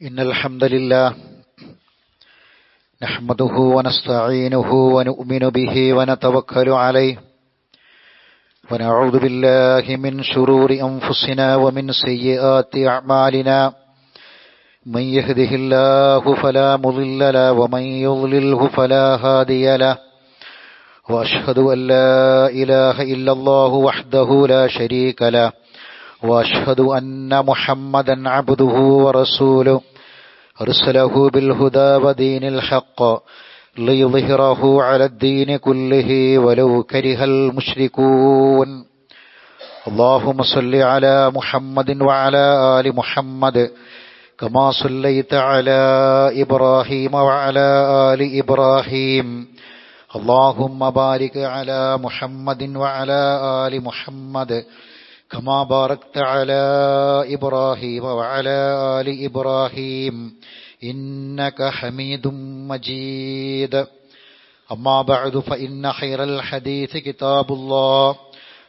إن الحمد لله نحمده ونستعينه ونؤمن به ونتوكل عليه ونعوذ بالله من شرور أنفسنا ومن سيئات أعمالنا من يهده الله فلا مضل له ومن يضلله فلا هادي له وأشهد أن لا إله إلا الله وحده لا شريك له وأشهد أن محمدا عبده ورسوله أرسله بالهدى ودين الحق ليظهره على الدين كله ولو كره المشركون اللهم صل على محمد وعلى آل محمد كما صليت على إبراهيم وعلى آل إبراهيم اللهم بارك على محمد وعلى آل محمد كما باركت على إبراهيم وعلى آل إبراهيم إنك حميد مجيد أما بعد فإن خير الحديث كتاب الله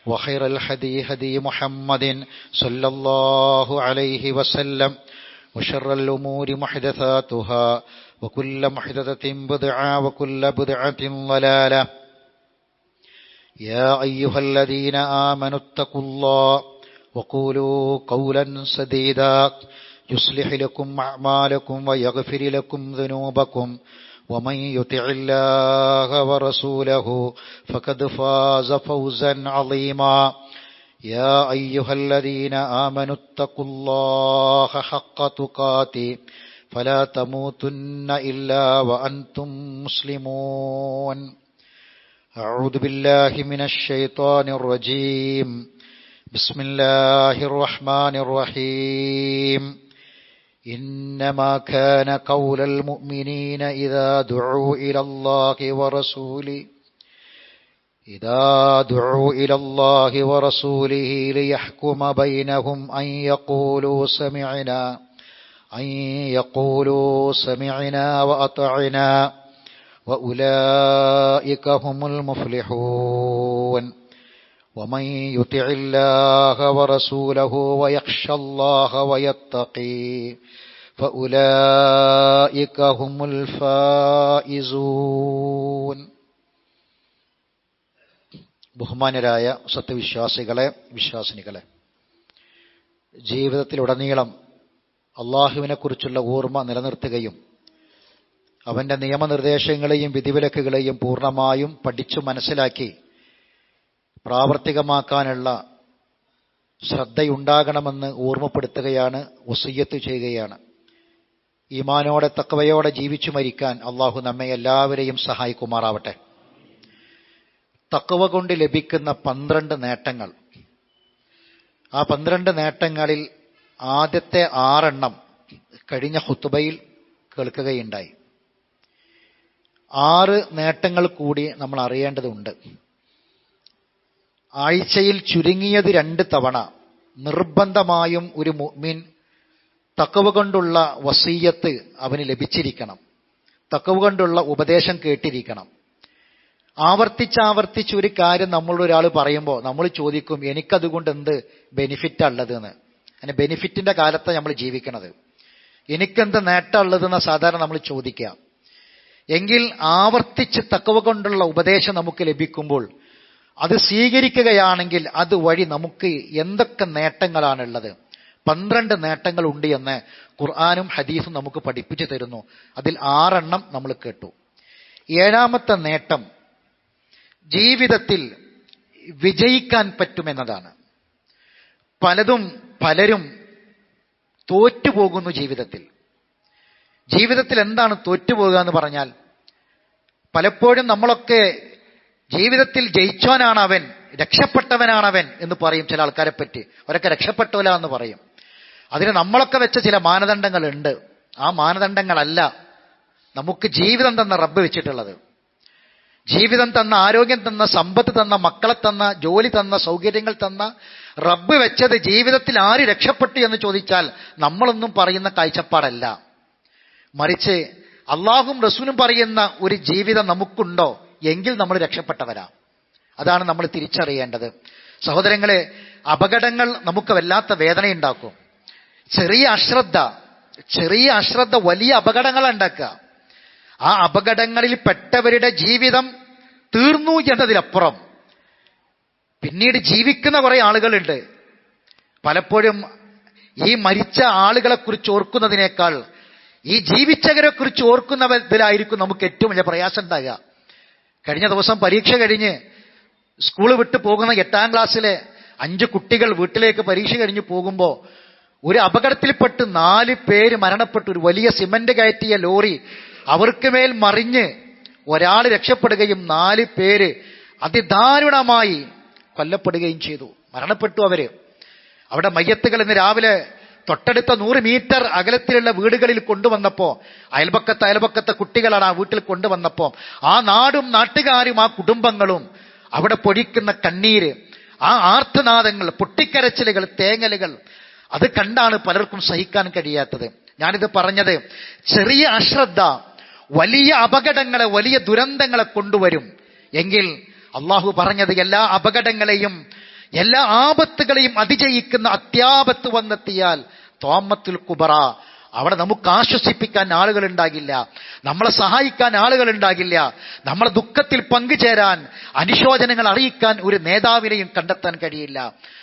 وخير الهدي هدي محمد صلى الله عليه وسلم وشر الأمور محدثاتها وكل محدثة بدعة وكل بدعة ضلالة يا أيها الذين آمنوا اتقوا الله وقولوا قولا سديدا يصلح لكم أعمالكم ويغفر لكم ذنوبكم ومن يطع الله ورسوله فقد فاز فوزا عظيما يا أيها الذين آمنوا اتقوا الله حق تقاته فلا تموتن إلا وأنتم مسلمون أعوذ بالله من الشيطان الرجيم بسم الله الرحمن الرحيم إنما كان قول المؤمنين إذا دعوا إلى الله ورسوله ليحكم بينهم أن يقولوا سمعنا وأطعنا وأولئك هم المفلحون ومن يطع الله ورسوله ويخشى الله ويتقيه فأولئك هم الفائزون. ബഹുമാന്യരായ സത്യവിശ്വാസികളെ, വിശ്വാസിനികളെ, ജീവിതത്തിലുടനീളം അള്ളാഹുവിനെക്കുറിച്ചുള്ള ഓർമ്മ നിലനിർത്തുകയും അവന്റെ നിയമനിർദ്ദേശങ്ങളെയും വിധിവിലക്കുകളെയും പൂർണ്ണമായും പഠിച്ചു മനസ്സിലാക്കി പ്രാവർത്തികമാക്കാനുള്ള ശ്രദ്ധയുണ്ടാകണമെന്ന് ഓർമ്മപ്പെടുത്തുകയാണ്, വസിയ്യത്ത് ചെയ്യുകയാണ്. ഈമാനോടെ തഖ്വയോടെ ജീവിച്ചു മരിക്കാൻ അള്ളാഹു നമ്മെ എല്ലാവരെയും സഹായിക്കുമാറാവട്ടെ. തഖ്വ കൊണ്ട് ലഭിക്കുന്ന 12 നേട്ടങ്ങൾ, ആ 12 നേട്ടങ്ങളിൽ ആദ്യത്തെ 6 കഴിഞ്ഞ ഖുത്ബയിൽ കേൾക്കുകയുണ്ടായി. 6 നേട്ടങ്ങൾ കൂടി നമ്മൾ അറിയേണ്ടതുണ്ട്. ആഴ്ചയിൽ ചുരുങ്ങിയത് 2 തവണ നിർബന്ധമായും ഒരു മുഅ്മിൻ തഖ്വ കൊണ്ടുള്ള വസിയ്യത്ത് അവന് ലഭിച്ചിരിക്കണം. തഖ്വ കൊണ്ടുള്ള ഉപദേശം കേട്ടിരിക്കണം. ആവർത്തിച്ച് ഒരു കാര്യം നമ്മളോട് ഒരാൾ പറയുമ്പോൾ നമ്മൾ ചോദിക്കും, എനിക്കതുകൊണ്ട് എന്ത് ബെനിഫിറ്റാ ഉള്ളതെന്ന്. അങ്ങനെ ബെനിഫിറ്റിന്റെ കാലത്താണ് നമ്മൾ ജീവിക്കണത്. എനിക്കെന്ത് നേട്ടം ഉള്ളതെന്ന് സാധാരണ നമ്മൾ ചോദിക്കുക. എങ്കിൽ ആവർത്തിച്ച് തഖ്വ കൊണ്ടുള്ള ഉപദേശം നമുക്ക് ലഭിക്കുമ്പോൾ അത് സ്വീകരിക്കുകയാണെങ്കിൽ അത് വഴി നമുക്ക് എന്തൊക്കെ നേട്ടങ്ങളാണുള്ളത്. 12 നേട്ടങ്ങൾ ഉണ്ട് എന്ന് ഖുർആനും ഹദീസും നമുക്ക് പഠിപ്പിച്ചു തരുന്നു. അതിൽ 6 നമ്മൾ കേട്ടു. 7ാമത്തെ നേട്ടം ജീവിതത്തിൽ വിജയിക്കാൻ പറ്റുമെന്നതാണ്. പലരും തോറ്റുപോകുന്നു ജീവിതത്തിൽ എന്താണ് തോറ്റുപോകുക എന്ന് പറഞ്ഞാൽ, പലപ്പോഴും നമ്മളൊക്കെ ജീവിതത്തിൽ ജയിച്ചവനാണവൻ, രക്ഷപ്പെട്ടവനാണവൻ എന്ന് പറയും ചില ആൾക്കാരെ പറ്റി. അവരൊക്കെ രക്ഷപ്പെട്ടവല എന്ന് പറയും. അതിന് നമ്മളൊക്കെ വെച്ച ചില മാനദണ്ഡങ്ങളുണ്ട്. ആ മാനദണ്ഡങ്ങളല്ല നമുക്ക് ജീവിതം തന്ന റബ്ബ് വെച്ചിട്ടുള്ളത്. ജീവിതം തന്ന, ആരോഗ്യം തന്ന, സമ്പത്ത് തന്ന, മക്കളെ തന്ന, ജോലി തന്ന, സൗകര്യങ്ങൾ തന്ന റബ്ബ് വെച്ചത് ജീവിതത്തിൽ ആര് രക്ഷപ്പെട്ടു എന്ന് ചോദിച്ചാൽ നമ്മളൊന്നും പറയുന്ന കാഴ്ചപ്പാടല്ല. മറിച്ച് അള്ളാഹും റസൂലും പറയുന്ന ഒരു ജീവിതം നമുക്കുണ്ടോ എങ്കിൽ നമ്മൾ രക്ഷപ്പെട്ടവരാ. അതാണ് നമ്മൾ തിരിച്ചറിയേണ്ടത്. സഹോദരങ്ങളെ, അപകടങ്ങൾ നമുക്ക് വല്ലാത്ത വേദനയുണ്ടാക്കും. ചെറിയ അശ്രദ്ധ, ചെറിയ അശ്രദ്ധ വലിയ അപകടങ്ങൾ ഉണ്ടാക്കുക. ആ അപകടങ്ങളിൽ പെട്ടവരുടെ ജീവിതം തീർന്നു എന്നതിലപ്പുറം പിന്നീട് ജീവിക്കുന്ന കുറെ ആളുകളുണ്ട്. പലപ്പോഴും ഈ മരിച്ച ആളുകളെ കുറിച്ച് ഓർക്കുന്നതിനേക്കാൾ ഈ ജീവിച്ചവരെ കുറിച്ച് ഓർക്കുന്നതിലായിരിക്കും നമുക്ക് ഏറ്റവും വലിയ പ്രയാസം ഉണ്ടാകുക. കഴിഞ്ഞ ദിവസം പരീക്ഷ കഴിഞ്ഞ് സ്കൂൾ വിട്ട് പോകുന്ന 8ാം ക്ലാസ്സിലെ 5 കുട്ടികൾ വീട്ടിലേക്ക് പരീക്ഷ കഴിഞ്ഞ് പോകുമ്പോൾ ഒരു അപകടത്തിൽപ്പെട്ട് 4 പേര് മരണപ്പെട്ടു. ഒരു വലിയ സിമന്റ് കയറ്റിയ ലോറി അവർക്ക് മേൽ മറിഞ്ഞ് ഒരാൾ രക്ഷപ്പെടുകയും 4 പേര് അതിദാരുണമായി കൊല്ലപ്പെടുകയും ചെയ്തു. മരണപ്പെട്ടു അവര്. അവിടെ മയ്യത്തുകൾ ഇന്ന് രാവിലെ തൊട്ടടുത്ത 100 മീറ്റർ അകലത്തിലുള്ള വീടുകളിൽ കൊണ്ടുവന്നപ്പോ അയൽപക്കത്തെ കുട്ടികളാണ് ആ വീട്ടിൽ കൊണ്ടുവന്നപ്പോ ആ നാടും നാട്ടുകാരും ആ കുടുംബങ്ങളും അവിടെ പൊഴിക്കുന്ന കണ്ണീര്, ആ ആർത്തനാദങ്ങൾ, പൊട്ടിക്കരച്ചിലുകൾ, തേങ്ങലുകൾ, അത് കണ്ടാണ് പലർക്കും സഹിക്കാൻ കഴിയാത്തത്. ഞാനിത് പറഞ്ഞത് ചെറിയ അശ്രദ്ധ വലിയ അപകടങ്ങളെ, വലിയ ദുരന്തങ്ങളെ കൊണ്ടുവരും എങ്കിൽ അള്ളാഹു പറഞ്ഞത് എല്ലാ അപകടങ്ങളെയും എല്ലാ ആപത്തുകളെയും അതിജയിക്കുന്ന അത്യാപത്ത് വന്നെത്തിയാൽ ത്വാമത്തുൽ കുബറ, അവിടെ നമുക്ക് ആശ്വസിപ്പിക്കാൻ ആളുകൾ ഉണ്ടാകില്ല, നമ്മളെ സഹായിക്കാൻ ആളുകൾ ഉണ്ടാകില്ല, നമ്മളെ ദുഃഖത്തിൽ പങ്കുചേരാൻ, അനുശോചനങ്ങൾ അറിയിക്കാൻ ഒരു നേതാവിനെയും കണ്ടെത്താൻ കഴിയില്ല.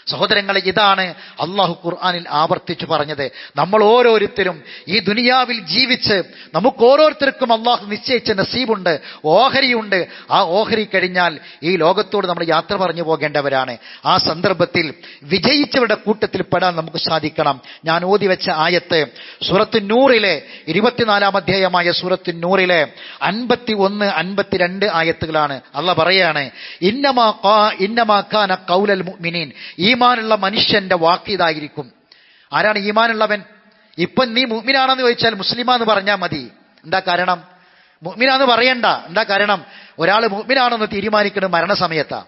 സഹോദരങ്ങളെ, ഇതാണ് അള്ളാഹു ഖുർആനിൽ ആവർത്തിച്ചു പറഞ്ഞത്. നമ്മൾ ഓരോരുത്തരും ഈ ദുനിയാവിൽ ജീവിച്ച് നമുക്ക് ഓരോരുത്തർക്കും അള്ളാഹു നിശ്ചയിച്ച നസീബുണ്ട്, ഓഹരിയുണ്ട്. ആ ഓഹരി കഴിഞ്ഞാൽ ഈ ലോകത്തോട് നമ്മൾ യാത്ര പറഞ്ഞു പോകേണ്ടവരാണ്. ആ സന്ദർഭത്തിൽ വിജയിച്ചവരുടെ കൂട്ടത്തിൽ പെടാൻ നമുക്ക് സാധിക്കണം. ഞാൻ ഓതി വെച്ച ആയത്ത് സൂറത്തു നൂറിലെ 24-ാം അധ്യായമായ സൂറത്തു നൂറിലെ 51, 52 ആയത്തുകളാണ്. അള്ളാഹ് പറയാണ്, ഇന്നമാ കാന ഖൗലൽ മുഅ്മിനീൻ, ഈമാനുള്ള മനുഷ്യന്റെ വാക്ക് ഇതായിരിക്കും. ആരാണ് ഈമാനുള്ളവൻ? ഇപ്പൊ നീ മുഅ്മിനാണെന്ന് ചോദിച്ചാൽ മുസ്ലിമാന്ന് പറഞ്ഞാൽ മതി. എന്താ കാരണം? മുഅ്മിനാന്ന് പറയണ്ട. എന്താ കാരണം? ഒരാൾ മുഅ്മിനാണെന്ന് തീരുമാനിക്കുന്നത് മരണസമയത്താ.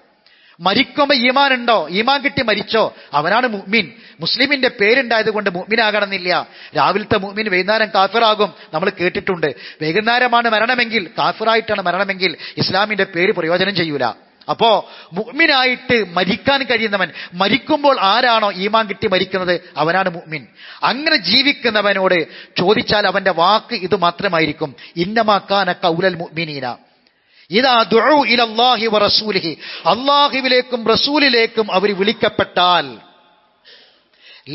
മരിക്കുമ്പോ ഈമാൻ ഉണ്ടോ, ഈമാൻ കിട്ടി മരിച്ചോ, അവനാണ് മുഅ്മിൻ. മുസ്ലിമിന്റെ പേരുണ്ടായത് കൊണ്ട് മുഅ്മിനാകണമെന്നില്ല. രാവിലത്തെ മുഅ്മിൻ വൈകുന്നേരം കാഫിറാകും, നമ്മൾ കേട്ടിട്ടുണ്ട്. വൈകുന്നേരമാണ് മരണമെങ്കിൽ, കാഫിറായിട്ടാണ് മരണമെങ്കിൽ ഇസ്ലാമിന്റെ പേര് പ്രയോജനം ചെയ്യൂല. അപ്പോ മുഅ്മിനായിട്ട് മരിക്കാൻ കഴിയുന്നവൻ, മരിക്കുമ്പോൾ ആരാണോ ഈമാൻ കിട്ടി മരിക്കുന്നത് അവനാണ് മുഅ്മിൻ. അങ്ങനെ ജീവിക്കുന്നവനോട് ചോദിച്ചാൽ അവന്റെ വാക്ക് ഇത് മാത്രമായിരിക്കും, ഇന്നമാ കാന ഖൗലൽ മുഅ്മിനീന ഇദാ ദുഉ ഇലല്ലാഹി വറസൂലിഹി, അല്ലാഹുവിലേക്കും റസൂലിലേക്കും അവർ വിളിക്കപ്പെട്ടാൽ,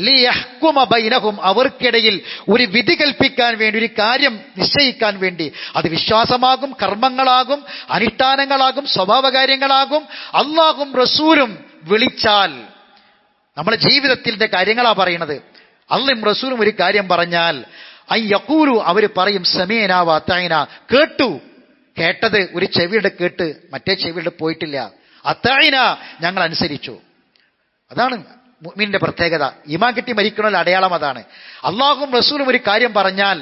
ലിയഹ്കുമ ബൈനഹും, അവർക്കിടയിൽ ഒരു വിധി കൽപ്പിക്കാൻ വേണ്ടി, ഒരു കാര്യം നിശ്ചയിക്കാൻ വേണ്ടി, അത് വിശ്വാസമാകും, കർമ്മങ്ങളാകും, അനുഷ്ഠാനങ്ങളാകും, സ്വഭാവകാര്യങ്ങളാകും, അല്ലാഹും റസൂലും വിളിച്ചാൽ, നമ്മുടെ ജീവിതത്തിന്റെ കാര്യങ്ങളാ പറയുന്നത്. അല്ലാഹും റസൂലും ഒരു കാര്യം പറഞ്ഞാൽ അയ്യഖൂലു, അവർ പറയും സമീഅനാ വഅതഅനാ, കേട്ടു. കേട്ടത് ഒരു ചെവിയുടെ കേട്ട് മറ്റേ ചെവിയുടെ പോയിട്ടില്ല. അത്തഅനാ, ഞങ്ങൾ അനുസരിച്ചു. അതാണ് മുഅ്മിന്റെ പ്രത്യേകത. ഈമാൻ കിട്ടി മരിക്കണമെങ്കിൽ അടയാളം അതാണ്. അല്ലാഹുവും റസൂലും ഒരു കാര്യം പറഞ്ഞാൽ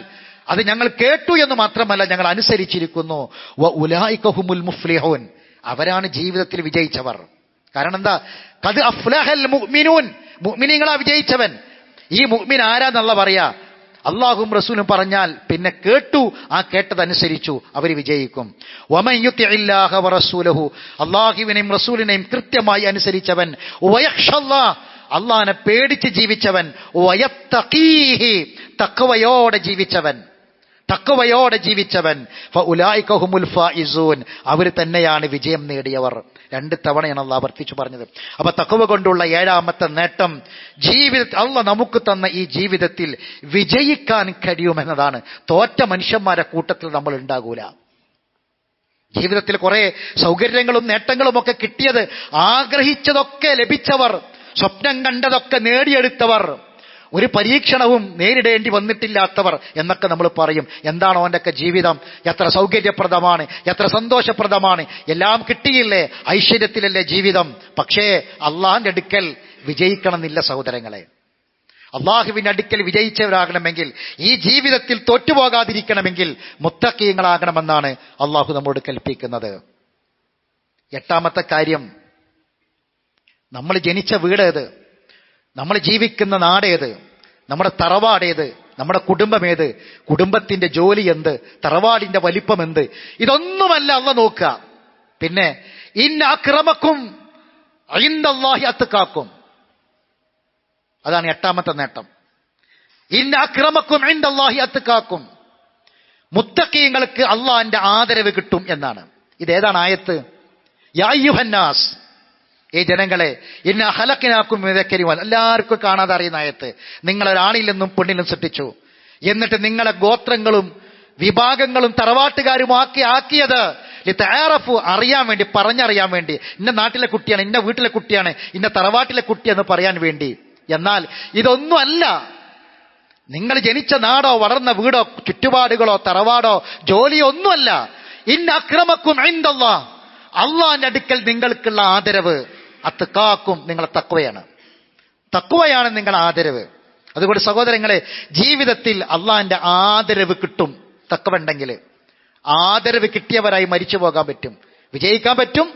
അത് ഞങ്ങൾ കേട്ടു എന്ന് മാത്രമല്ല, ഞങ്ങൾ അനുസരിച്ചിരിക്കുന്നു. വഉലൈക ഹുമുൽ മുഫ്ലിഹൂൻ, അവരാണ് ജീവിതത്തിൽ വിജയിച്ചവർ. കാരണം എന്താ? ഖദ് അഫ്ലഹൽ മുഅ്മിനൂൻ, മുഅ്മിനീങ്ങളാ വിജയിച്ചവൻ. ഈ മുഅ്മിൻ ആരാന്നല്ല പറയാ? അല്ലാഹുവും റസൂലും പറഞ്ഞാൽ പിന്നെ കേട്ടു, ആ കേട്ടതനുസരിച്ചു, അവർ വിജയിക്കും. വമൻ യുതിഇല്ലാഹ വറസൂലഹു, അല്ലാഹുവിനെയും റസൂലിനെയും കൃത്യമായി അനുസരിച്ചവൻ, വയഖ്ഷല്ലാഹ്, അല്ലാഹനെ പേടിച്ച് ജീവിച്ചവൻ, വയത്തഖീഹി, തഖ്വയോടെ ജീവിച്ചവൻ, ഫഉലൈക ഹുമുൽ ഫായിസൂൻ, അവർ തന്നെയാണ് വിജയം നേടിയവർ. 2 തവണയാണ് അല്ലാഹ് ആവർത്തിച്ചു പറഞ്ഞത്. അപ്പൊ തഖ്വ കൊണ്ടുള്ള 7ാമത്തെ നേട്ടം, ജീവിതത്തിൽ അല്ലാഹ് നമുക്ക് തന്ന ഈ ജീവിതത്തിൽ വിജയിക്കാൻ കഴിയുമെന്നതാണ്. തോറ്റ മനുഷ്യന്മാരെ കൂട്ടത്തിൽ നമ്മൾ ഉണ്ടാകൂല. ജീവിതത്തിൽ കുറെ സൗകര്യങ്ങളും നേട്ടങ്ങളും ഒക്കെ കിട്ടിയത്, ആഗ്രഹിച്ചതൊക്കെ ലഭിച്ചവർ, സ്വപ്നം കണ്ടതൊക്കെ നേടിയെടുത്തവർ, ഒരു പരീക്ഷണവും നേരിടേണ്ടി വന്നിട്ടില്ലാത്തവർ എന്നൊക്കെ നമ്മൾ പറയും. എന്താണോ അവൻ്റെയൊക്കെ ജീവിതം, എത്ര സൗകര്യപ്രദമാണ്, എത്ര സന്തോഷപ്രദമാണ്, എല്ലാം കിട്ടിയില്ലേ, ഐശ്വര്യത്തിലല്ലേ ജീവിതം. പക്ഷേ അള്ളാഹിന്റെ അടുക്കൽ വിജയിക്കണമെന്നില്ല സഹോദരങ്ങളെ. അള്ളാഹുവിന്റെ അടുക്കൽ വിജയിച്ചവരാകണമെങ്കിൽ, ഈ ജീവിതത്തിൽ തോറ്റുപോകാതിരിക്കണമെങ്കിൽ മുത്തഖീങ്ങളാകണമെന്നാണ് അള്ളാഹു നമ്മോട് കൽപ്പിക്കുന്നത്. 8ാമത്തെ കാര്യം, നമ്മൾ ജനിച്ച വീടേത്, നമ്മൾ ജീവിക്കുന്ന നാടേത്, നമ്മുടെ തറവാടേത്, നമ്മുടെ കുടുംബമേത്, കുടുംബത്തിന്റെ ജോലി എന്ത്, തറവാടിന്റെ വലിപ്പം എന്ത്, ഇതൊന്നുമല്ല അല്ലാഹ് നോക്കുക. പിന്നെ ഇന്ന അക്രമക്കും ഇൻദല്ലാഹി അത്ഖാക്കും, അതാണ് 8ാമത്തെ നേട്ടം. ഇന്ന അക്രമക്കും ഇൻദല്ലാഹി അത്ഖാക്കും. മുത്തഖീങ്ങൾക്ക് അള്ളാഹിന്റെ ആദരവ് കിട്ടും എന്നാണ്. ഇതേതാണ് ആയത്ത്? യാ അയ്യുഹന്നാസ്, ഈ ജനങ്ങളെ, ഇന്ന ഖലഖനാകും മിൻ ദക്കരിൻ വ, എല്ലാവർക്കും കാണാതെ അറിയുന്ന ആയത്ത്. നിങ്ങളൊരാണിൽ നിന്നും പെണ്ണിലും സൃഷ്ടിച്ചു, എന്നിട്ട് നിങ്ങളെ ഗോത്രങ്ങളും വിഭാഗങ്ങളും തറവാട്ടുകാരും ആക്കിയത് ലിതഅറഫു, അറിയാൻ വേണ്ടി, പറഞ്ഞറിയാൻ വേണ്ടി. ഇന്ന നാട്ടിലെ കുട്ടിയാണ്, ഇന്ന വീട്ടിലെ കുട്ടിയാണ്, ഇന്ന തറവാട്ടിലെ കുട്ടിയെന്ന് പറയാൻ വേണ്ടി. എന്നാൽ ഇതൊന്നും അല്ല. നിങ്ങൾ ജനിച്ച നാടോ വളർന്ന വീടോ ചുറ്റുപാടുകളോ തറവാടോ ജോലിയോ ഒന്നുമല്ല. ഇന്ന അക്രമക്കും ഇൻദല്ലാഹ്, അള്ളാഹിന്റെ അടുക്കൽ നിങ്ങൾക്കുള്ള ആദരവ് അത്ഖാക്കും, നിങ്ങളെ തഖ്വയാണ്. തഖ്വയാണ് നിങ്ങളുടെ ആദരവ്. അതുകൊണ്ട് സഹോദരങ്ങളെ, ജീവിതത്തിൽ അള്ളാഹിന്റെ ആദരവ് കിട്ടും. തഖ്വ ഉണ്ടെങ്കിൽ ആദരവ് കിട്ടിയവരായി മരിച്ചു പോകാൻ പറ്റും, വിജയിക്കാൻ പറ്റും,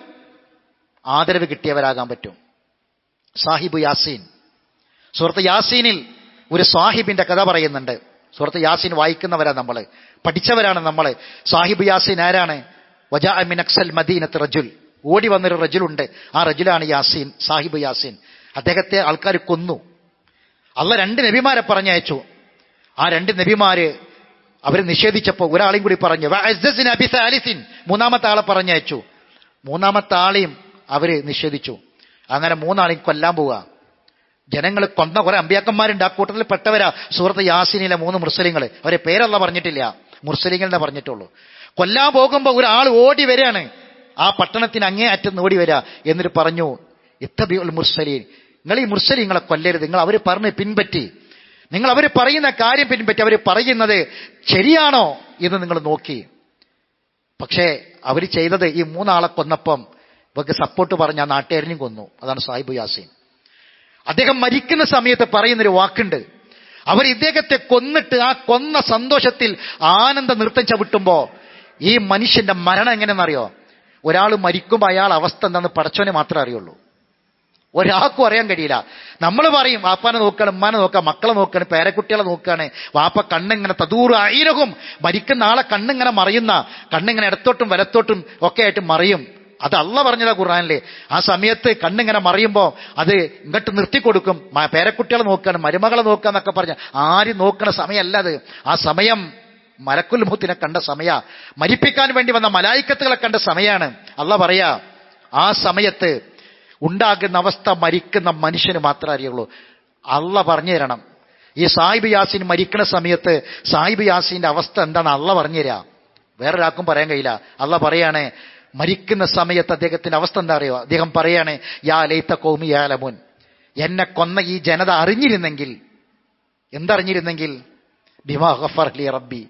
ആദരവ് കിട്ടിയവരാകാൻ പറ്റും. സാഹിബ് യാസീൻ, സൂറത്ത് യാസീനിൽ ഒരു സാഹിബിന്റെ കഥ പറയുന്നുണ്ട്. സൂറത്ത് യാസീൻ വായിക്കുന്നവരാ നമ്മൾ, പഠിച്ചവരാണ് നമ്മൾ. സാഹിബ് യാസീൻ ആരാണ്? വജാഅ മിൻ അക്സൽ മദീനത്ത് റജുൽ, ഓടി വന്നൊരു റജുലുണ്ട്. ആ റജുലാണ് യാസീൻ, സാഹിബ് യാസീൻ. അദ്ദേഹത്തെ ആൾക്കാർ കൊന്നു. അള്ളാഹ് 2 നബിമാരെ പറഞ്ഞയച്ചു. ആ 2 നബിമാര് അവർ നിഷേധിച്ചപ്പോൾ ഒരാളെയും കൂടി പറഞ്ഞു, വഅസ്സസ്നാ ബിസാലിസിൻ, മൂന്നാമത്തെ ആളെ പറഞ്ഞയച്ചു. മൂന്നാമത്തെ ആളെയും അവര് നിഷേധിച്ചു. അങ്ങനെ 3 ആളെയും കൊല്ലാൻ പോവുക. ജനങ്ങൾ കൊന്ന കുറെ അമ്പിയാക്കന്മാരുണ്ട്. ആ കൂട്ടത്തിൽ പെട്ടവരാ സൂറത്ത് യാസീനിലെ 3 മുർസലിങ്ങൾ. അവരെ പേരല്ല പറഞ്ഞിട്ടില്ല, മുർസലിങ്ങളെ പറഞ്ഞിട്ടുള്ളൂ. കൊല്ലാൻ പോകുമ്പോൾ ഒരാൾ ഓടി വരികയാണ്, ആ പട്ടണത്തിന് അങ്ങേ അറ്റത്ത് ഓടി വരിക. എന്നിട്ട് പറഞ്ഞു, ഇത്തബിഉൽ മുർസലീൻ, നിങ്ങൾ ഈ മുർസലിങ്ങളെ കൊല്ലരുത്, നിങ്ങൾ അവർ പറഞ്ഞ് പിൻപറ്റി, നിങ്ങൾ അവർ പറയുന്ന കാര്യം പിൻപറ്റി, അവർ പറയുന്നത് ശരിയാണോ എന്ന് നിങ്ങൾ നോക്കി. പക്ഷേ അവർ ചെയ്തത് ഈ 3 ആളെ കൊന്നപ്പം ഇവർക്ക് സപ്പോർട്ട് പറഞ്ഞ ആ നാട്ടുകാരനെയും കൊന്നു. അതാണ് സാഹിബ് യാസീൻ. അദ്ദേഹം മരിക്കുന്ന സമയത്ത് പറയുന്നൊരു വാക്കുണ്ട്. അവർ ഇദ്ദേഹത്തെ കൊന്നിട്ട് ആ കൊന്ന സന്തോഷത്തിൽ ആനന്ദ നൃത്തം ചവിട്ടുമ്പോ ഈ മനുഷ്യന്റെ മരണം എങ്ങനെയെന്നറിയോ? ഒരാൾ മരിക്കുമ്പോൾ അയാൾ അവസ്ഥ എന്താണെന്ന് പടച്ചോനെ മാത്രമേ അറിയുള്ളൂ, ഒരാൾക്കും അറിയാൻ കഴിയില്ല. നമ്മൾ പറയും വാപ്പാനെ നോക്കണം, ഉമ്മാനെ നോക്കാം, മക്കളെ നോക്കണം, പേരക്കുട്ടികളെ നോക്കുകയാണ്, വാപ്പ കണ്ണിങ്ങനെ തദൂർ ആയിരവും, മരിക്കുന്ന ആളെ കണ്ണിങ്ങനെ മറിയുന്ന, കണ്ണിങ്ങനെ ഇടത്തോട്ടും വലത്തോട്ടും ഒക്കെ ആയിട്ട് മറിയും. അത് അള്ളാഹ് പറഞ്ഞതാ ഖുർആനിലെ. ആ സമയത്ത് കണ്ണിങ്ങനെ മറിയുമ്പോ അത് ഇങ്ങോട്ട് നിർത്തിക്കൊടുക്കും. പേരക്കുട്ടികളെ നോക്കുകയാണ്, മരുമകളെ നോക്കുക എന്നൊക്കെ പറഞ്ഞ ആരും നോക്കണ സമയമല്ല അത്. ആ സമയം മലക്കുൽ മൗത്തിനെ കണ്ട സമയ, മരിപ്പിക്കാൻ വേണ്ടി വന്ന മലായിക്കത്തുകളെ കണ്ട സമയാണ്. അള്ളാഹ് പറയാ, ആ സമയത്ത് ഉണ്ടാകുന്ന അവസ്ഥ മരിക്കുന്ന മനുഷ്യന് മാത്രമേ അറിയുള്ളൂ. അള്ളാഹ് പറഞ്ഞു തരണം. ഈ സാഹിബ് യാസീൻ മരിക്കുന്ന സമയത്ത് സാഹിബ് യാസീന്റെ അവസ്ഥ എന്താണ് അള്ളാഹ് പറഞ്ഞു തരാ, വേറൊരാൾക്കും പറയാൻ കഴിയില്ല. അള്ളാഹ് പറയാണ്, മരിക്കുന്ന സമയത്ത് അദ്ദേഹത്തിന്റെ അവസ്ഥ എന്താ അറിയോ? അദ്ദേഹം പറയാണ്, യാ ലൈത ഖൗമി യഅലമുൻ, എന്നെ കൊന്ന ഈ ജനത അറിഞ്ഞിരുന്നെങ്കിൽ, എന്തറിഞ്ഞിരുന്നെങ്കിൽ, ബിമാ ഗഫർ ലി റബ്ബി,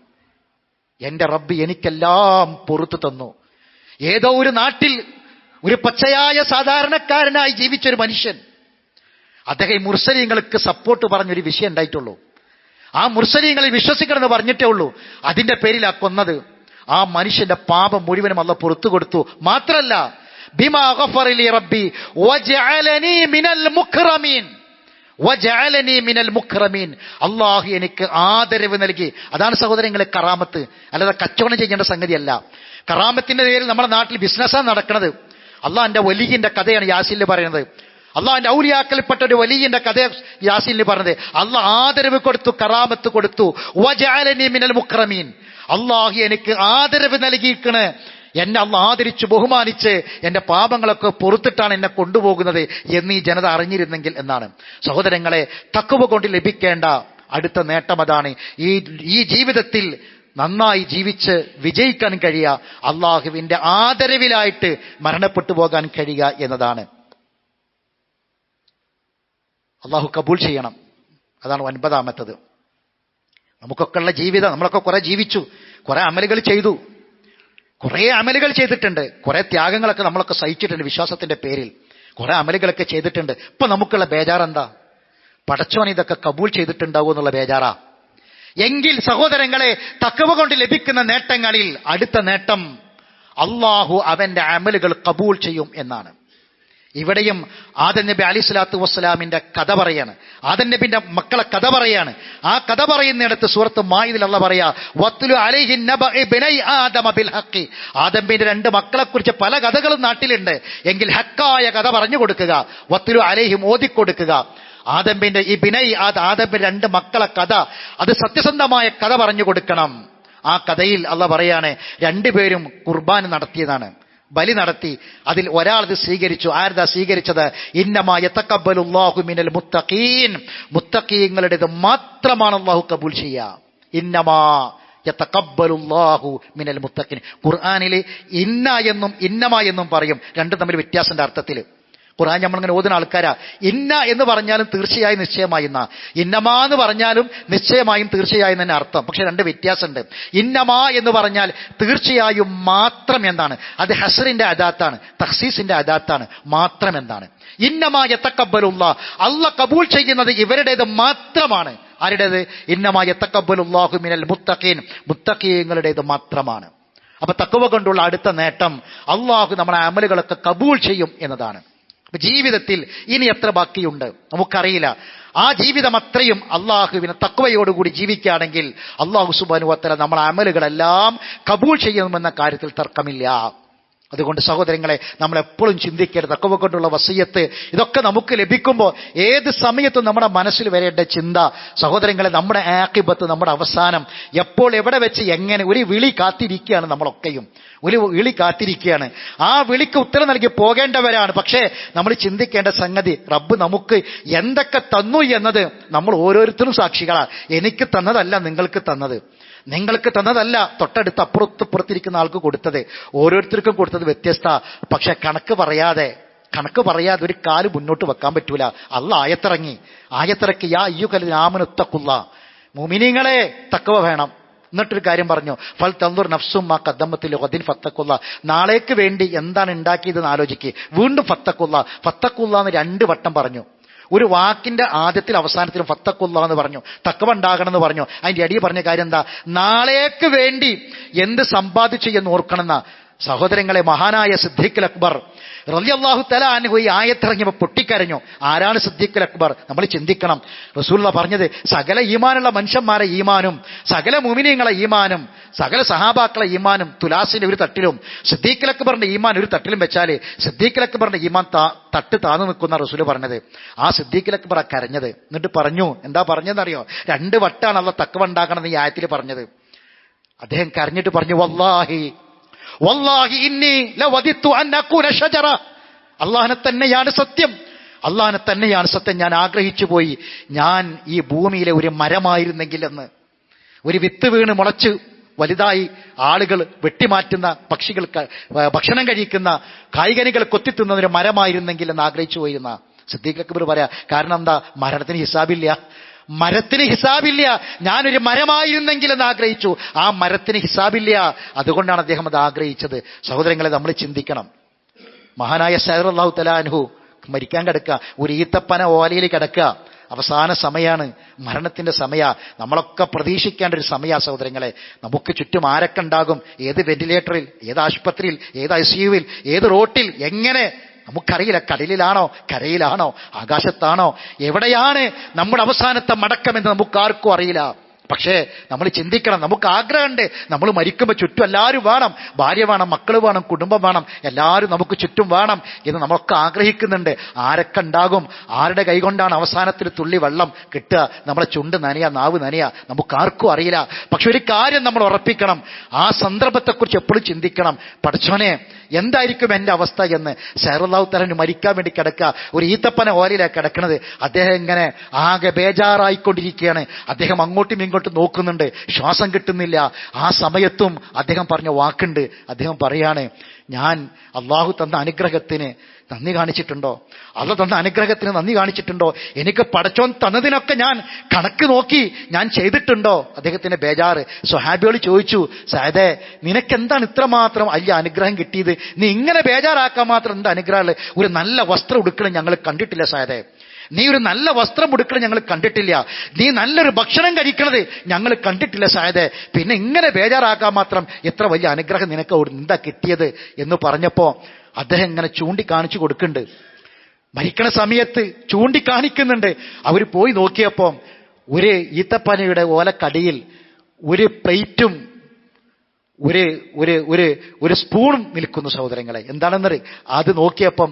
എന്റെ റബ്ബ് എനിക്കെല്ലാം പൊറുത്തു തന്നു. ഏതോ ഒരു നാട്ടിൽ ഒരു പച്ചയായ സാധാരണക്കാരനായി ജീവിച്ചൊരു മനുഷ്യൻ, അദ്ദേഹം ഈ മുർസലീങ്ങൾക്ക് സപ്പോർട്ട് പറഞ്ഞൊരു വിഷയം ഉണ്ടായിട്ടുള്ളൂ. ആ മുർസലീങ്ങളിൽ വിശ്വസിക്കണമെന്ന് പറഞ്ഞിട്ടേ ഉള്ളൂ. അതിന്റെ പേരിലാ കൊന്നത്. ആ മനുഷ്യന്റെ പാപം മുഴുവനും അല്ലാഹ് പുറത്തു കൊടുത്തു. മാത്രല്ല, ബിമാ ഗഫറ ലി റബ്ബി വജഅലനി മിനൽ മുക്റമീൻ, വജഅലനി മിനൽ മുക്റമീൻ, അല്ലാഹു എനിക്ക് ആദരവ് നൽകി. അതാണ് സഹോദരങ്ങളെ കറാമത്ത്, അല്ലാതെ കച്ചവടം ചെയ്യേണ്ട സംഗതിയല്ല. കറാമത്തിന്റെ പേരിൽ നമ്മുടെ നാട്ടിൽ ബിസിനസ്സാണ് നടക്കുന്നത്. അള്ളാഹിന്റെ വലിയന്റെ കഥയാണ് യാസീനിൽ പറയുന്നത്. അള്ളാഹിന്റെ ഔലിയാക്കൽപ്പെട്ട ഒരു വലിയന്റെ കഥ യാസീനിൽ പറഞ്ഞത്. അള്ളാഹ് ആദരവ് കൊടുത്തു, കറാമത്ത് കൊടുത്തു. വജഅലനി മിനൽ മുക്റമീൻ, അള്ളാഹു എനിക്ക് ആദരവ് നൽകിയിരിക്കണ്. എന്നെ അള്ളാഹ് ആദരിച്ച് ബഹുമാനിച്ച് എന്റെ പാപങ്ങളൊക്കെ പൊറുത്തിട്ടാണ് എന്നെ കൊണ്ടുപോകുന്നത് എന്ന് ഈ ജനത അറിഞ്ഞിരുന്നെങ്കിൽ എന്നാണ്. സഹോദരങ്ങളെ, തഖ്വ കൊണ്ട് ലഭിക്കേണ്ട അടുത്ത നേട്ടം അതാണ്. ഈ ജീവിതത്തിൽ നന്നായി ജീവിച്ച് വിജയിക്കാൻ കഴിയുക, അള്ളാഹുവിന്റെ ആദരവിലായിട്ട് മരണപ്പെട്ടു പോകാൻ കഴിയുക എന്നതാണ്. അള്ളാഹു കബൂൽ ചെയ്യണം. അതാണ് 9ാമത്തത്. നമുക്കൊക്കെ ഉള്ള ജീവിതം, നമ്മളൊക്കെ കുറെ ജീവിച്ചു, കുറെ അമലുകൾ ചെയ്തു, കുറെ അമലുകൾ ചെയ്തിട്ടുണ്ട്, കുറെ ത്യാഗങ്ങളൊക്കെ നമ്മളൊക്കെ സഹിച്ചിട്ടുണ്ട് വിശ്വാസത്തിന്റെ പേരിൽ, കുറെ അമലുകളൊക്കെ ചെയ്തിട്ടുണ്ട്. ഇപ്പൊ നമുക്കുള്ള ബേജാറെന്താ? പടച്ചോൻ ഇതൊക്കെ കബൂൽ ചെയ്തിട്ടുണ്ടാവും എന്നുള്ള ബേജാറാ. എങ്കിൽ സഹോദരങ്ങളെ, തഖ്വ കൊണ്ട് ലഭിക്കുന്ന നേട്ടങ്ങളിൽ അടുത്ത നേട്ടം, അള്ളാഹു അവന്റെ അമലുകൾ കബൂൽ ചെയ്യും എന്നാണ്. ഇവിടെയും ആദം നബി അലൈഹി സ്വലാത്തു വസ്സലാമിന്റെ കഥ പറയാണ്, ആദം നബിന്റെ മക്കളെ കഥ പറയാണ്. ആ കഥ പറയുന്നിടത്ത് സൂറത്ത് മാഇദയിൽ അല്ലാഹ് പറയാ, വത്ലു അലൈഹി നബഅ ഇബ്നൈ ആദമ ബിൽ ഹഖ്, ആദം നബിയുടെ 2 മക്കളെ കുറിച്ച് പല കഥകളും നാട്ടിലുണ്ട്. എങ്കിൽ ഹക്കായ കഥ പറഞ്ഞു കൊടുക്കുക, വത്ലു അലൈഹിം ഓതിക്കൊടുക്കുക. ആദമിന്റെ ഈ ബിനൈ ആദമിന്റെ 2 മക്കളെ കഥ, അത് സത്യസന്ധമായ കഥ പറഞ്ഞു കൊടുക്കണം. ആ കഥയിൽ അള്ളാഹ് പറയാണ് 2 പേരും ഖുർബാൻ നടത്തിയതാണ്, ബലി നടത്തി. അതിൽ ഒരാൾ ഇത് സ്വീകരിച്ചു. ആരതാ സ്വീകരിച്ചത്? ഇന്നമാ യതഖബ്ബലുല്ലാഹു മിനൽ മുത്തഖീൻ, മുത്തഖീങ്ങളുടേത് മാത്രമാണ് അള്ളാഹു കബൂൽ ചെയ്യുക. ഇന്നമാ യതഖബ്ബലുല്ലാഹു മിനൽ മുത്തഖീൻ. ഖുർആനിൽ ഇന്ന എന്നും ഇന്നമാ എന്നും പറയും, രണ്ടും തമ്മിൽ വ്യത്യാസത്തിന്റെ അർത്ഥത്തിൽ. ഖുർആൻ നമ്മളിങ്ങനെ ഓതുന്ന ആൾക്കാരാ. ഇന്ന എന്ന് പറഞ്ഞാലും തീർച്ചയായും നിശ്ചയമായി എന്നാ, ഇന്നമാ എന്ന് പറഞ്ഞാലും നിശ്ചയമായും തീർച്ചയായും തന്നെ അർത്ഥം. പക്ഷെ 2 വ്യത്യാസമുണ്ട്. ഇന്നമാ എന്ന് പറഞ്ഞാൽ തീർച്ചയായും മാത്രം എന്താണ്, അത് ഹസ്റിന്റെ അദാത്താണ്, തഖ്സീസിന്റെ അദാത്താണ്. മാത്രം എന്താണ്? ഇന്നമാ യതഖബ്ബലുല്ലാഹ്, അല്ലാഹ് കബൂൽ ചെയ്യുന്നത് ഇവരുടേത് മാത്രമാണ്. ആരുടേത്? ഇന്നമാ യതഖബ്ബലുല്ലാഹു മിനൽ മുത്തഖീൻ, മുത്തഖീങ്ങളുടേത് മാത്രമാണ്. അപ്പൊ തഖ്വ കൊണ്ടുള്ള അടുത്ത നേട്ടം അള്ളാഹു നമ്മുടെ അമലുകളൊക്കെ കബൂൽ ചെയ്യും എന്നതാണ്. ജീവിതത്തിൽ ഇനി എത്ര ബാക്കിയുണ്ട് നമുക്കറിയില്ല. ആ ജീവിതം അത്രയും അള്ളാഹുവിനെ തഖ്വയോടുകൂടി ജീവിക്കുകയാണെങ്കിൽ അള്ളാഹു സുബ്ഹാനഹു വ തആല നമ്മുടെ അമലുകളെല്ലാം കബൂൽ ചെയ്യുമെന്ന കാര്യത്തിൽ തർക്കമില്ല. അതുകൊണ്ട് സഹോദരങ്ങളെ, നമ്മൾ എപ്പോഴും ചിന്തിക്കരുത് തഖ്വ കൊണ്ടുള്ള വസിയത്ത് ഇതൊക്കെ നമുക്ക് ലഭിക്കുമ്പോൾ ഏത് സമയത്തും നമ്മുടെ മനസ്സിൽ വരേണ്ട ചിന്ത, സഹോദരങ്ങളെ, നമ്മുടെ ആഖിബത്ത്, നമ്മുടെ അവസാനം എപ്പോൾ എവിടെ വെച്ച് എങ്ങനെ ഒരു വിളി കാത്തിരിക്കുകയാണ്. നമ്മളൊക്കെയും ഒരു വിളി കാത്തിരിക്കുകയാണ്. ആ വിളിക്ക് ഉത്തരം നൽകി പോകേണ്ടവരാണ്. പക്ഷേ നമ്മൾ ചിന്തിക്കേണ്ട സംഗതി, റബ്ബ് നമുക്ക് എന്തൊക്കെ തന്നു എന്നത് നമ്മൾ ഓരോരുത്തരും സാക്ഷികളാണ്. എനിക്ക് തന്നതല്ല നിങ്ങൾക്ക് തന്നത്, നിങ്ങൾക്ക് തന്നതല്ല തൊട്ടടുത്ത് അപ്പുറത്തിരിക്കുന്ന ആൾക്ക് കൊടുത്തത്. ഓരോരുത്തർക്കും കൊടുത്തത് വ്യത്യസ്ത. പക്ഷെ കണക്ക് പറയാതെ ഒരു കാല് മുന്നോട്ട് വെക്കാൻ പറ്റൂല. അള്ളാഹ് ആയത്തിറക്കി യാ അയ്യുഹൽ ആമനു തഖുല്ലാ, മുഅ്മിനീങ്ങളെ തഖ്വ വേണം. എന്നിട്ടൊരു കാര്യം പറഞ്ഞു, ഫൽ തൻദുർ നഫ്സും മാ ഖദ്ദമത് ലിഗദിൻ ഫത്തഖുല്ലാ, നാളേക്ക് വേണ്ടി എന്താണ് ഉണ്ടാക്കിയതെന്ന് ആലോചിക്കുക. വീണ്ടും ഫത്തഖുല്ലാ എന്ന് 2 വട്ടം പറഞ്ഞു. ഒരു വാക്കിന്റെ ആദ്യത്തിൽ അവസാനത്തിലും ഫത്തഖുല്ലാ എന്ന് പറഞ്ഞു, തഖ്വ ഉണ്ടാകണം എന്ന് പറഞ്ഞു. അതിന്റെ അടിയിൽ പറഞ്ഞ കാര്യം എന്താ? നാളേക്ക് വേണ്ടി എന്ത് സമ്പാദിച്ചു എന്ന് ഓർക്കണമെന്ന. സഹോദരങ്ങളെ, മഹാനായ സിദ്ദീഖുൽ അക്ബർ റളിയല്ലാഹു തആല അൻഹു ഈ ആയത്തിറങ്ങിയപ്പോൾ പൊട്ടിക്കരഞ്ഞു. ആരാണ് സിദ്ദീഖുൽ അക്ബർ? നമ്മൾ ചിന്തിക്കണം. റസൂലുള്ളാഹി പറഞ്ഞത് സകല ഈമാനുള്ള മനുഷ്യന്മാരെ ഈമാനും സകല മുഅ്മിനീങ്ങളെ ഈമാനും സകല സഹാബാക്കളെ ഈമാനും തുലാസിന്റെ ഒരു തട്ടിലും സിദ്ദീഖുൽ അക്ബറിന്റെ ഈമാൻ ഒരു തട്ടിലും വെച്ചാൽ സിദ്ദീഖുൽ അക്ബറിന്റെ ഈമാൻ തട്ട് താന്നു നിൽക്കുന്ന റസൂൽ പറഞ്ഞത്. ആ സിദ്ദീഖുൽ അക്ബർ കരഞ്ഞത്. എന്നിട്ട് പറഞ്ഞു, എന്താ പറഞ്ഞതെന്നറിയോ? 2 വട്ടാണ് അല്ലാഹ് തഖ്വ ഉണ്ടാകണമെന്ന് ഈ ആയത്തിൽ പറഞ്ഞത്. അദ്ദേഹം കരഞ്ഞിട്ട് പറഞ്ഞു, വല്ലാഹി ഇന്നി ലവദിത്തു അൻ അകൂന ഷജറ, അല്ലാഹനെ തന്നെയാണ് സത്യം, അല്ലാഹനെ തന്നെയാണ് സത്യം, ഞാൻ ആഗ്രഹിച്ചു പോയി ഞാൻ ഈ ഭൂമിയിലെ ഒരു മരമായിരുന്നെങ്കിൽ എന്ന്. ഒരു വിത്ത് വീണ് മുളച്ച് വലുതായി ആളുകൾ വെട്ടിമാറ്റുന്ന, പക്ഷികൾ ഭക്ഷണം കഴിക്കുന്ന, കായികനികൾ കൊത്തിത്തുന്നൊരു മരമായിരുന്നെങ്കിൽ എന്ന് ആഗ്രഹിച്ചു പോയിരുന്ന സിദ്ദീഖുൽ അക്ബർ പറയാ. കാരണം എന്താ? മരണത്തിന് ഹിസാബില്ല. ഞാനൊരു മരമായിരുന്നെങ്കിൽ എന്ന് ആഗ്രഹിച്ചു. ആ മരത്തിന് ഹിസാബില്ല. അതുകൊണ്ടാണ് അദ്ദേഹം അത് ആഗ്രഹിച്ചത്. സഹോദരങ്ങളെ, നമ്മൾ ചിന്തിക്കണം. മഹാനായ സഅദ് റളിയല്ലാഹു തആല അൻഹു മരിക്കാൻ കിടക്കുക, ഒരു ഈത്തപ്പന ഓലയിൽ കിടക്കുക. അവസാന സമയാണ്, മരണത്തിന്റെ സമയ. നമ്മളൊക്കെ പ്രതീക്ഷിക്കേണ്ട ഒരു സമയ. സഹോദരങ്ങളെ, നമുക്ക് ചുറ്റും ആരൊക്കെ ഉണ്ടാകും? ഏത് വെന്റിലേറ്ററിൽ, ഏത് ആശുപത്രിയിൽ, ഏത് ICUവിൽ, ഏത് റോട്ടിൽ, എങ്ങനെ നമുക്കറിയില്ല. കടലിലാണോ, കരയിലാണോ, ആകാശത്താണോ, എവിടെയാണ് നമ്മുടെ അവസാനത്തെ മടക്കമെന്ന് നമുക്കാർക്കും അറിയില്ല. പക്ഷേ നമ്മൾ ചിന്തിക്കണം. നമുക്ക് ആഗ്രഹമുണ്ട്, നമ്മൾ മരിക്കുമ്പോൾ ചുറ്റും എല്ലാവരും വേണം, ഭാര്യ വേണം, മക്കൾ വേണം, കുടുംബം വേണം, എല്ലാവരും നമുക്ക് ചുറ്റും വേണം എന്ന് നമ്മളൊക്കെ ആഗ്രഹിക്കുന്നുണ്ട്. ആരൊക്കെ ഉണ്ടാകും? ആരുടെ കൈകൊണ്ടാണ് അവസാനത്തിൽ തുള്ളി വെള്ളം കിട്ടുക? നമ്മളെ ചുണ്ട് നനയാ, നാവ് നനയാ, നമുക്കാർക്കും അറിയില്ല. പക്ഷെ ഒരു കാര്യം നമ്മൾ ഉറപ്പിക്കണം, ആ സന്ദർഭത്തെക്കുറിച്ച് എപ്പോഴും ചിന്തിക്കണം. പടച്ചോനെ, എന്തായിരിക്കും എൻ്റെ അവസ്ഥ എന്ന്. സഅദ് തആല മരിക്കാൻ വേണ്ടി കിടക്കുക, ഒരു ഈത്തപ്പന ഓലയിലാണ് കിടക്കുന്നത്. അദ്ദേഹം ഇങ്ങനെ ആകെ ബേജാറായിക്കൊണ്ടിരിക്കുകയാണ്. അദ്ദേഹം അങ്ങോട്ടും ഇങ്ങോട്ടും നോക്കുന്നുണ്ട്, ശ്വാസം കിട്ടുന്നില്ല. ആ സമയത്തും അദ്ദേഹം പറഞ്ഞ വാക്കുണ്ട്. അദ്ദേഹം പറയാണ്, ഞാൻ അള്ളാഹു തന്ന അനുഗ്രഹത്തിന് നന്ദി കാണിച്ചിട്ടുണ്ടോ? അള്ളാഹു തന്ന അനുഗ്രഹത്തിന് നന്ദി കാണിച്ചിട്ടുണ്ടോ? എനിക്ക് പടച്ചോൻ തന്നതിനൊക്കെ ഞാൻ കണക്ക് നോക്കി ഞാൻ ചെയ്തിട്ടുണ്ടോ? അദ്ദേഹത്തിന്റെ ബേജാറ്. സ്വഹാബിയോട് ചോദിച്ചു, സഅദേ, നിനക്കെന്താണ് ഇത്രമാത്രം വലിയ അനുഗ്രഹം കിട്ടിയത്? നീ ഇങ്ങനെ ബേജാറാക്കാൻ മാത്രം എന്താ അനുഗ്രഹമുള്ളത്? ഒരു നല്ല വസ്ത്രം ഉടുക്കണം ഞങ്ങൾ കണ്ടിട്ടില്ല സഅദേ. നീ ഒരു നല്ല വസ്ത്രം ഉടുക്കണം ഞങ്ങൾ കണ്ടിട്ടില്ല. നീ നല്ലൊരു ഭക്ഷണം കഴിക്കണത് ഞങ്ങൾ കണ്ടിട്ടില്ല സഅദേ. പിന്നെ ഇങ്ങനെ ബേജാറാക്കാൻ മാത്രം എത്ര വലിയ അനുഗ്രഹം നിനക്ക് എന്താ കിട്ടിയത് എന്ന് പറഞ്ഞപ്പോ അദ്ദേഹം ഇങ്ങനെ ചൂണ്ടിക്കാണിച്ചു കൊടുക്കുന്നുണ്ട്. മരിക്കണ സമയത്ത് ചൂണ്ടിക്കാണിക്കുന്നുണ്ട്. അവർ പോയി നോക്കിയപ്പോൾ ഒരു ഈത്തപ്പനയുടെ ഓലക്കടിയിൽ ഒരു പ്ലേറ്റും ഒരു സ്പൂണും നിൽക്കുന്നു. സഹോദരങ്ങളെ, എന്താണെന്നറിയ? അത് നോക്കിയപ്പം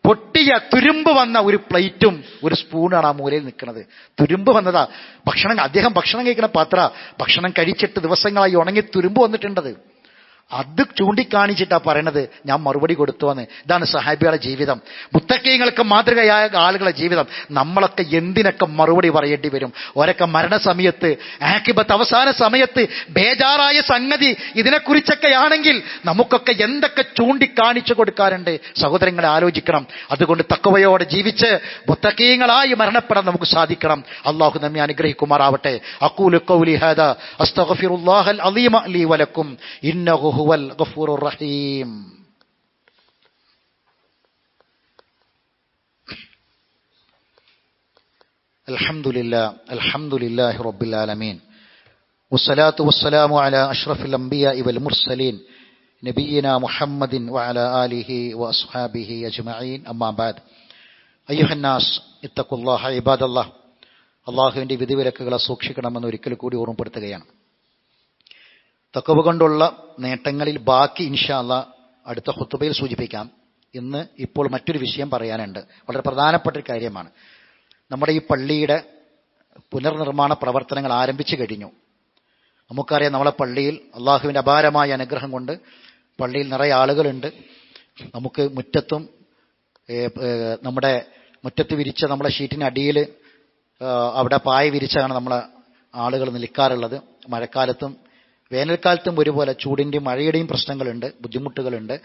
പൊട്ടിയ തുരുമ്പ് വന്ന ഒരു പ്ലേറ്റും ഒരു സ്പൂണാണ് ആ മൂലയിൽ നിൽക്കുന്നത്. തുരുമ്പ് വന്നതാ. അദ്ദേഹം ഭക്ഷണം കഴിക്കുന്ന പാത്ര, ഭക്ഷണം കഴിച്ചിട്ട് ദിവസങ്ങളായി ഉണങ്ങി തുരുമ്പ് വന്നിട്ടുണ്ടത്. അത് ചൂണ്ടിക്കാണിച്ചിട്ടാ പറയണത് ഞാൻ മറുപടി കൊടുത്തുവെന്ന്. ഇതാണ് സഹാബികളുടെ ജീവിതം, മുത്തക്കീങ്ങൾക്ക് മാതൃകയായ ആളുകളുടെ ജീവിതം. നമ്മളൊക്കെ എന്തിനൊക്കെ മറുപടി പറയേണ്ടി വരും. ഒരൊക്കെ മരണസമയത്ത്, ആഖിബത്ത് അവസാന സമയത്ത് ബേജാറായ സംഗതി ഇതിനെക്കുറിച്ചൊക്കെ ആണെങ്കിൽ നമുക്കൊക്കെ എന്തൊക്കെ ചൂണ്ടിക്കാണിച്ചു കൊടുക്കാറുണ്ട്. സഹോദരങ്ങളെ ആലോചിക്കണം. അതുകൊണ്ട് തഖ്വയോടെ ജീവിച്ച് മുത്തക്കീങ്ങളായി മരണപ്പെടാൻ നമുക്ക് സാധിക്കണം. അള്ളാഹു നമ്മെ അനുഗ്രഹിക്കുമാറാവട്ടെ. അഖൂലു ഖൗലി ഹാദാ അസ്തഗ്ഫിറുല്ലാഹൽ അലീമ ലീ വലക്കും ഇന്നഹു ഹുവൽ ഗഫൂറുർ റഹീം. അൽഹംദുലില്ലാഹി റബ്ബിൽ ആലമീൻ വസ്സലാത്തു വസ്സലാമു അലാ അഷ്റഫിൽ അംബിയാഇ വൽ മുർസലീൻ നബിയിനാ മുഹമ്മദിൻ വഅലാ ആലിഹി വഅസ്ഹാബിഹി അജ്മഈൻ. അമ്മാ ബഅദ്. അയ്യുഹന്നാസ് ഇത്തഖുല്ലാഹ ഇബാദല്ലാഹ്. അല്ലാഹുവിന്റെ വിധിവിലക്കുകളെ സൂക്ഷിക്കണമെന്ന് ഒരിക്കൽ കൂടി ഓർമ്മപ്പെടുത്തുകയാണ്. തഖ്വ കൊണ്ടുള്ള നേട്ടങ്ങളിൽ ബാക്കി ഇൻഷാ അല്ലാഹ് അടുത്ത ഖുത്ബയിൽ സൂചിപ്പിക്കാം. ഇപ്പോൾ മറ്റൊരു വിഷയം പറയാനുണ്ട്. വളരെ പ്രധാനപ്പെട്ട ഒരു കാര്യമാണ്. നമ്മുടെ ഈ പള്ളിയുടെ പുനർനിർമ്മാണ പ്രവർത്തനങ്ങൾ ആരംഭിച്ചു കഴിഞ്ഞു. നമുക്കറിയാം, നമ്മളെ പള്ളിയിൽ അള്ളാഹുവിൻ്റെ അപാരമായ അനുഗ്രഹം കൊണ്ട് പള്ളിയിൽ നിറയെ ആളുകളുണ്ട്. നമുക്ക് മുറ്റത്തും നമ്മുടെ മുറ്റത്ത് വിരിച്ച നമ്മളെ ഷീറ്റിനടിയിൽ അവിടെ പായ വിരിച്ചാണ് നമ്മളെ ആളുകൾ നിൽക്കാറുള്ളത്. മഴക്കാലത്തും വേനൽക്കാലത്തും ഒരുപോലെ ചൂടിൻ്റെയും മഴയുടെയും പ്രശ്നങ്ങളുണ്ട്, ബുദ്ധിമുട്ടുകളുണ്ട്.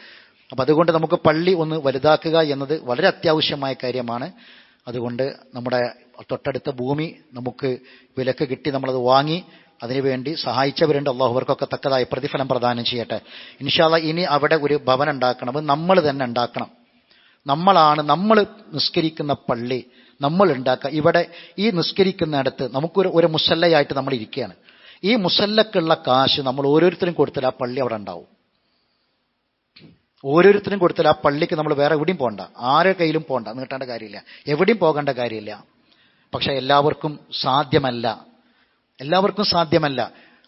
അപ്പം അതുകൊണ്ട് നമുക്ക് പള്ളി ഒന്ന് വലുതാക്കുക എന്നത് വളരെ അത്യാവശ്യമായ കാര്യമാണ്. അതുകൊണ്ട് നമ്മുടെ തൊട്ടടുത്ത ഭൂമി നമുക്ക് വിലക്ക് കിട്ടി, നമ്മളത് വാങ്ങി അതിനുവേണ്ടി സഹായിച്ചവരുണ്ട്. അള്ളാഹു അവർക്കൊക്കെ തക്കതായ പ്രതിഫലം പ്രദാനം ചെയ്യട്ടെ. ഇൻഷാ അല്ലാഹ് ഇനി അവിടെ ഒരു ഭവനം ഉണ്ടാക്കണം. നമ്മൾ തന്നെ ഉണ്ടാക്കണം. നമ്മൾ നിസ്കരിക്കുന്ന പള്ളി നമ്മൾ ഉണ്ടാക്കുക. ഇവിടെ ഈ നിസ്കരിക്കുന്നിടത്ത് നമുക്കൊരു മുസല്ലയായിട്ട് നമ്മൾ ഇരിക്കുകയാണ്. ഈ മുസല്ലക്കുള്ള കാശ് നമ്മൾ ഓരോരുത്തരും കൊടുത്താൽ ആ പള്ളി അവിടെ ഉണ്ടാവും. ഓരോരുത്തരും കൊടുത്താൽ ആ പള്ളിക്ക് നമ്മൾ വേറെ എവിടെയും പോകണ്ട, ആരുടെ കയ്യിലും പോകണ്ട, നീട്ടേണ്ട കാര്യമില്ല, എവിടെയും പോകേണ്ട കാര്യമില്ല. പക്ഷെ എല്ലാവർക്കും സാധ്യമല്ല.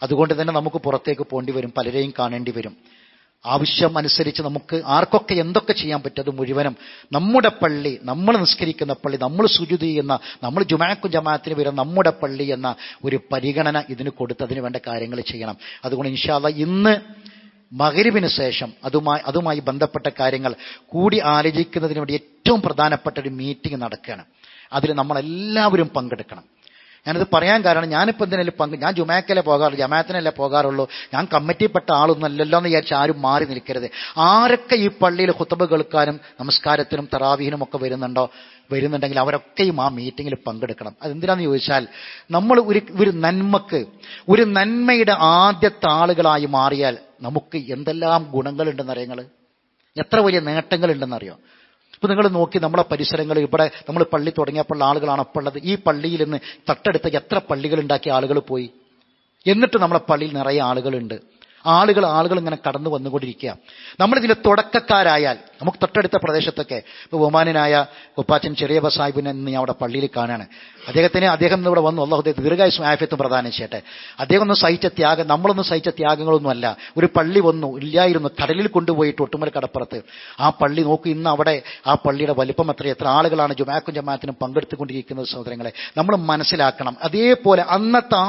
അതുകൊണ്ട് തന്നെ നമുക്ക് പുറത്തേക്ക് പോകേണ്ടി വരും, പലരെയും കാണേണ്ടി വരും. ആവശ്യം അനുസരിച്ച് നമുക്ക് ആർക്കൊക്കെ എന്തൊക്കെ ചെയ്യാൻ പറ്റും അത് മുഴുവനും നമ്മുടെ പള്ളി, നമ്മൾ നിസ്കരിക്കുന്ന പള്ളി, നമ്മൾ സുജൂദ് ചെയ്യുന്ന, നമ്മൾ ജുമാക്കും ജമാഅത്തിന് വരുന്ന നമ്മുടെ പള്ളി എന്ന ഒരു പരിഗണന ഇതിന് കൊടുത്ത് അതിന് വേണ്ട കാര്യങ്ങൾ ചെയ്യണം. അതുകൊണ്ട് ഇൻഷാ അല്ലാഹ് ഇന്ന് മഗ്‌രിബിന് ശേഷം അതുമായി ബന്ധപ്പെട്ട കാര്യങ്ങൾ കൂടി ആലോചിക്കുന്നതിന് വേണ്ടി ഏറ്റവും പ്രധാനപ്പെട്ട ഒരു മീറ്റിംഗ് നടക്കുകയാണ്. അതിൽ നമ്മളെല്ലാവരും പങ്കെടുക്കണം. ഞാനിത് പറയാൻ കാരണം, ഞാനിപ്പോൾ എന്തിനാലും ഞാൻ ജുമാക്കല്ലേ പോകാറുള്ളൂ, ജമാഅത്തിനല്ലേ പോകാറുള്ളൂ, ഞാൻ കമ്മിറ്റിപ്പെട്ട ആളൊന്നും അല്ലല്ലോ എന്ന് വിചാരിച്ച് ആരും മാറി നിൽക്കരുത്. ആരൊക്കെ ഈ പള്ളിയിൽ ഖുത്ബ കേൾക്കാനും നമസ്കാരത്തിനും തറാവീഹിനും ഒക്കെ വരുന്നുണ്ടെങ്കിൽ അവരൊക്കെയും ആ മീറ്റിങ്ങിൽ പങ്കെടുക്കണം. അതെന്തിനാന്ന് ചോദിച്ചാൽ, നമ്മൾ ഒരു നന്മയുടെ ആദ്യത്തെ ആളുകളായി മാറിയാൽ നമുക്ക് എന്തെല്ലാം ഗുണങ്ങളുണ്ടെന്നറിയങ്ങൾ, എത്ര വലിയ നേട്ടങ്ങളുണ്ടെന്നറിയോ. ഇപ്പം നിങ്ങൾ നോക്കി, നമ്മളെ പരിസരങ്ങൾ, ഇവിടെ നമ്മൾ പള്ളി തുടങ്ങിയപ്പോൾ ആളുകളാണ് അപ്പോൾ ഉള്ളത്. ഈ പള്ളിയിൽ നിന്ന് തൊട്ടടുത്ത് എത്ര പള്ളികൾ ഉണ്ടാക്കിയ ആളുകൾ പോയി. എന്നിട്ട് നമ്മളെ പള്ളിയിൽ നിറയെ ആളുകളുണ്ട്. ആളുകൾ ഇങ്ങനെ കടന്നു വന്നുകൊണ്ടിരിക്കുക. നമ്മളിതിൽ തുടക്കക്കാരായാൽ നമുക്ക് തൊട്ടടുത്ത പ്രദേശത്തൊക്കെ ഇപ്പോൾ ബഹുമാനനായ ഉപ്പാച്ചൻ ചെറിയ സാഹിബിനെ ഇന്ന് ഞാൻ അവിടെ പള്ളിയിൽ കാണാണ്. അദ്ദേഹം ഇവിടെ വന്നു, അല്ലാഹു ദീർഘായുസ്സും ആഫിയത്തും പ്രദാനം ചെയ്യട്ടെ. അദ്ദേഹം ഒന്നും സഹിച്ച ത്യാഗം, നമ്മളൊന്നും സഹിച്ച ത്യാഗങ്ങളൊന്നുമല്ല. ഒരു പള്ളി ഇല്ലായിരുന്നു, കടലിൽ കൊണ്ടുപോയിട്ട് ഒട്ടുമൽ കടപ്പുറത്ത് ആ പള്ളി നോക്കി. ഇന്ന് അവിടെ ആ പള്ളിയുടെ വലിപ്പം എത്ര ആളുകളാണ് ജുമാക്കും ജമാഅത്തിനും പങ്കെടുത്തുകൊണ്ടിരിക്കുന്നത്. സഹോദരങ്ങളെ, നമ്മൾ മനസ്സിലാക്കണം. അതേപോലെ അന്നത്തെ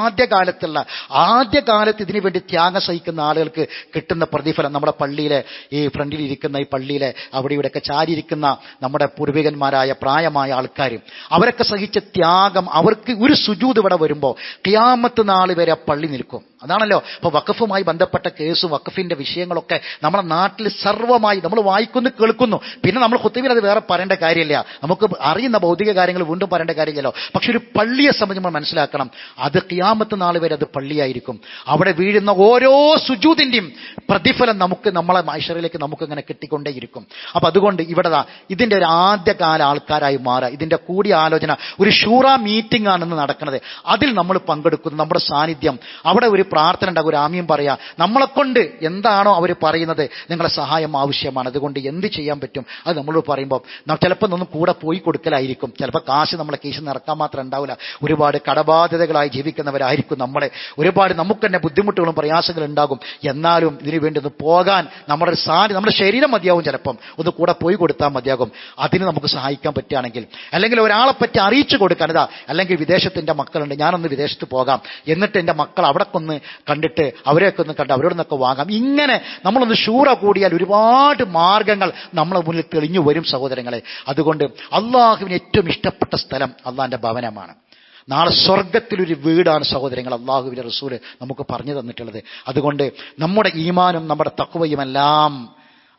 ആദ്യകാലത്ത് ഇതിനു വേണ്ടി ത്യാഗം സഹിക്കുന്ന ആളുകൾക്ക് കിട്ടുന്ന പ്രതിഫലം നമ്മുടെ പള്ളിയിലെ ഈ ഫ്രണ്ടിൽ ഇരിക്കുന്ന ഈ പള്ളിയിലെ അവിടെ ഇവിടെയൊക്കെ ചാരിയിരിക്കുന്ന നമ്മുടെ പൂർവികന്മാരായ പ്രായമായ ആൾക്കാർ, അവരൊക്കെ സഹിച്ച ത്യാഗം, അവർക്ക് ഒരു സുജൂദ് ഇവിടെ വരുമ്പോൾ ഖിയാമത്ത് നാൾ വരെ ആ പള്ളി നിൽക്കും. അതാണല്ലോ ഇപ്പോൾ വഖഫുമായി ബന്ധപ്പെട്ട കേസും വഖഫിന്റെ വിഷയങ്ങളൊക്കെ നമ്മുടെ നാട്ടിൽ സർവ്വമായി നമ്മൾ വായിക്കുന്നു, കേൾക്കുന്നു. പിന്നെ നമ്മൾ ഖുത്ബയിൽ അത് വേറെ പറയേണ്ട കാര്യമില്ല, നമുക്ക് അറിയുന്ന ഭൗതിക കാര്യങ്ങൾ വീണ്ടും പറയേണ്ട കാര്യമില്ലല്ലോ. പക്ഷെ ഒരു പള്ളിയെ സംബന്ധിച്ച് നമ്മൾ മനസ്സിലാക്കണം, അത് ഖിയാമത്ത് നാൾ വരെ അത് പള്ളിയായിരിക്കും. അവിടെ വീഴുന്ന ഓരോ സുജൂദിന്റെയും പ്രതിഫലം നമ്മളെ മഹ്ശറിലേക്ക് നമുക്ക് ഇങ്ങനെ കിട്ടിക്കൊണ്ടേയിരിക്കും. അപ്പൊ അതുകൊണ്ട് ഇവിടെ ഇതിന്റെ ഒരു ആദ്യകാല ആൾക്കാരായി മാറുക. ഇതിന്റെ കൂടി ആലോചന ഒരു ഷൂറ മീറ്റിംഗ് ആണെന്ന് നടക്കുന്നത്. അതിൽ നമ്മൾ പങ്കെടുക്കുന്നു, നമ്മുടെ സാന്നിധ്യം, അവിടെ ഒരു പ്രാർത്ഥന ഉണ്ടാകും, ഒരു ആമീൻ പറയാ. നമ്മളെക്കൊണ്ട് എന്താണോ അവർ പറയുന്നത്, നിങ്ങളെ സഹായം ആവശ്യമാണ്, അതുകൊണ്ട് എന്ത് ചെയ്യാൻ പറ്റും അത് നമ്മളോട് പറയുമ്പോൾ ചിലപ്പോൾ ഒന്നും കൂടെ പോയി കൊടുക്കലായിരിക്കും. ചിലപ്പോൾ കാശ് നമ്മളെ കേസിൽ നിറക്കാൻ മാത്രം ഉണ്ടാവില്ല. ഒരുപാട് കടബാധ്യതകളായി ജീവിക്കുന്നവരായിരിക്കും നമ്മളെ. ഒരുപാട് നമുക്ക് തന്നെ ബുദ്ധിമുട്ടുകളും പ്രയാസങ്ങളും ഉണ്ടാകും. എന്നാലും ഇതിനു വേണ്ടി ഒന്ന് പോകാൻ നമ്മുടെ നമ്മുടെ ശരീരം മതിയാവും. ചിലപ്പം ഒന്ന് കൂടെ പോയി കൊടുത്താൽ മതിയാകും. അതിന് നമുക്ക് സഹായിക്കാൻ പറ്റുകയാണെങ്കിൽ, അല്ലെങ്കിൽ ഒരാളെ പറ്റി അറിയിച്ചു കൊടുക്കാൻ, ഇതാ അല്ലെങ്കിൽ വിദേശത്തിൻ്റെ മക്കളുണ്ട്, ഞാനൊന്ന് വിദേശത്ത് പോകാം, എന്നിട്ട് എൻ്റെ മക്കൾ അവിടെ ഒന്ന് കണ്ടിട്ട് അവരെയൊക്കെ ഒന്ന് കണ്ട് അവരോട് നിന്നൊക്കെ വാങ്ങാം. ഇങ്ങനെ നമ്മളൊന്ന് ഷൂറ കൂടിയാൽ ഒരുപാട് മാർഗങ്ങൾ നമ്മളെ മുന്നിൽ തെളിഞ്ഞു വരും സഹോദരങ്ങളെ. അതുകൊണ്ട് അള്ളാഹുവിന് ഏറ്റവും ഇഷ്ടപ്പെട്ട സ്ഥലം അള്ളാഹിന്റെ ഭവനമാണ്. നാളെ സ്വർഗത്തിലൊരു വീടാണ് സഹോദരങ്ങൾ അള്ളാഹുവിന്റെ റസൂല് നമുക്ക് പറഞ്ഞു തന്നിട്ടുള്ളത്. അതുകൊണ്ട് നമ്മുടെ ഈമാനും നമ്മുടെ തഖ്വയും എല്ലാം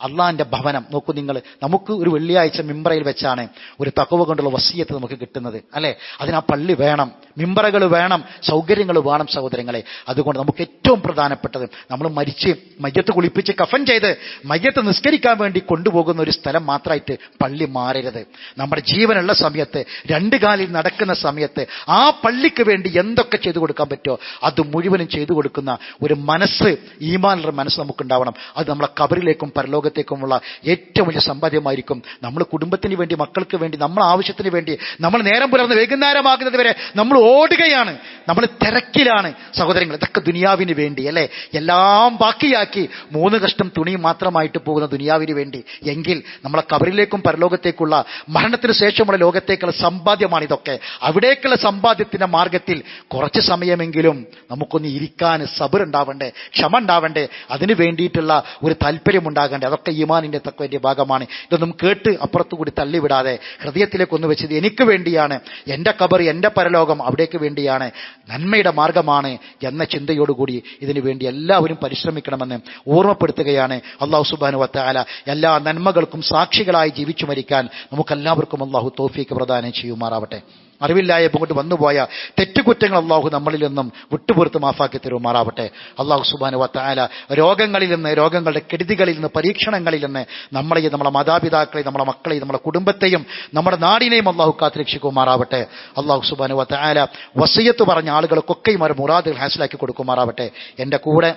അള്ളാഹിന്റെ ഭവനം നോക്കൂ നിങ്ങൾ. നമുക്ക് ഒരു വെള്ളിയാഴ്ച മിമ്പറയിൽ വെച്ചാണ് ഒരു തഖ്വ കൊണ്ടുള്ള വസിയത്ത് നമുക്ക് കിട്ടുന്നത്, അല്ലെ? അതിനാ പള്ളി വേണം, മിമ്പറകൾ വേണം, സൗകര്യങ്ങൾ വേണം സഹോദരങ്ങളെ. അതുകൊണ്ട് നമുക്ക് ഏറ്റവും പ്രധാനപ്പെട്ടത്, നമ്മൾ മരിച്ച് മയ്യത്ത് കുളിപ്പിച്ച് കഫൻ ചെയ്ത് മയ്യത്ത് നിസ്കരിക്കാൻ വേണ്ടി കൊണ്ടുപോകുന്ന ഒരു സ്ഥലം മാത്രമായിട്ട് പള്ളി മാറരുത്. നമ്മുടെ ജീവനുള്ള സമയത്ത്, രണ്ട് കാലിൽ നടക്കുന്ന സമയത്ത് ആ പള്ളിക്ക് വേണ്ടി എന്തൊക്കെ ചെയ്തു കൊടുക്കാൻ പറ്റുമോ അത് മുഴുവനും ചെയ്തു കൊടുക്കുന്ന ഒരു മനസ്സ്, ഈമാനുള്ള മനസ്സ് നമുക്കുണ്ടാവണം. അത് നമ്മളെ ഖബറിലേക്കും പരലോകത്തേക്കുമുള്ള ഏറ്റവും വലിയ സമ്പാദ്യമായിരിക്കും. നമ്മൾ കുടുംബത്തിന് വേണ്ടി, മക്കൾക്ക് വേണ്ടി, നമ്മളെ ആവശ്യത്തിന് വേണ്ടി നമ്മൾ നേരം പുലർന്ന് വൈകുന്നേരമാകുന്നത് വരെ നമ്മൾ ഓടുകയാണ്, നമ്മൾ തിരക്കിലാണ് സഹോദരങ്ങൾ. ഇതൊക്കെ ദുനിയാവിന് വേണ്ടി, അല്ലെ? എല്ലാം ബാക്കിയാക്കി 3 കഷ്ടം തുണി മാത്രമായിട്ട് പോകുന്ന ദുനിയാവിന് വേണ്ടി. എങ്കിൽ നമ്മളെ ഖബറിലേക്കും പരലോകത്തേക്കുള്ള, മരണത്തിന് ശേഷമുള്ള ലോകത്തേക്കുള്ള സമ്പാദ്യമാണ് ഇതൊക്കെ. അവിടേക്കുള്ള സമ്പാദ്യത്തിന്റെ മാർഗത്തിൽ കുറച്ച് സമയമെങ്കിലും നമുക്കൊന്ന് ഇരിക്കാൻ സബർ ഉണ്ടാവണ്ടേ, ക്ഷമ ഉണ്ടാവണ്ടേ, അതിനു വേണ്ടിയിട്ടുള്ള ഒരു താല്പര്യം ഉണ്ടാകണ്ടേ. അതൊക്കെ ഈമാനിന്റെ തഖ്വയുടെ ഭാഗമാണ്. ഇതൊന്നും കേട്ട് അപ്പുറത്തുകൂടി തള്ളിവിടാതെ ഹൃദയത്തിലേക്ക് ഒന്ന് വെച്ചത് എനിക്ക് വേണ്ടിയാണ്, എൻ്റെ ഖബർ, എൻ്റെ പരലോകം അവിടേക്ക് വേണ്ടിയാണ്, നന്മയുടെ മാർഗമാണ് എന്ന ചിന്തയോടുകൂടി ഇതിനു വേണ്ടി എല്ലാവരും പരിശ്രമിക്കണമെന്ന് ഓർമ്മപ്പെടുത്തുകയാണ്. അല്ലാഹു സുബ്ഹാനഹു വ തആല എല്ലാ നന്മകൾക്കും സാക്ഷികളായി ജീവിച്ചു മരിക്കാൻ നമുക്കെല്ലാവർക്കും അല്ലാഹു തൗഫീഖ് പ്രദാനം ചെയ്യുമാറാവട്ടെ. അറിവില്ലായ്മ കൊണ്ട് വന്നുപോയ തെറ്റുകുറ്റങ്ങൾ അള്ളാഹു നമ്മളിൽ നിന്നും വിട്ടുപുറത്ത് മാഫാക്കി തരുമാറാവട്ടെ. അള്ളാഹു സുബ്ഹാനഹു വ തആല രോഗങ്ങളിൽ നിന്ന്, രോഗങ്ങളുടെ കെടുതികളിൽ നിന്ന്, പരീക്ഷണങ്ങളിൽ നിന്ന് നമ്മളെയും നമ്മുടെ മാതാപിതാക്കളെയും നമ്മുടെ മക്കളെയും നമ്മുടെ കുടുംബത്തെയും നമ്മുടെ നാടിനെയും അള്ളാഹു കാത്തുരക്ഷിക്കുമാറാവട്ടെ. അള്ളാഹു സുബ്ഹാനഹു വ തആല വസിയത്ത് പറഞ്ഞ ആളുകൾക്കൊക്കെയും അവർ മുറാദുകൾ ഹാസിലാക്കി കൊടുക്കുമാറാവട്ടെ. എൻ്റെ കൂടെ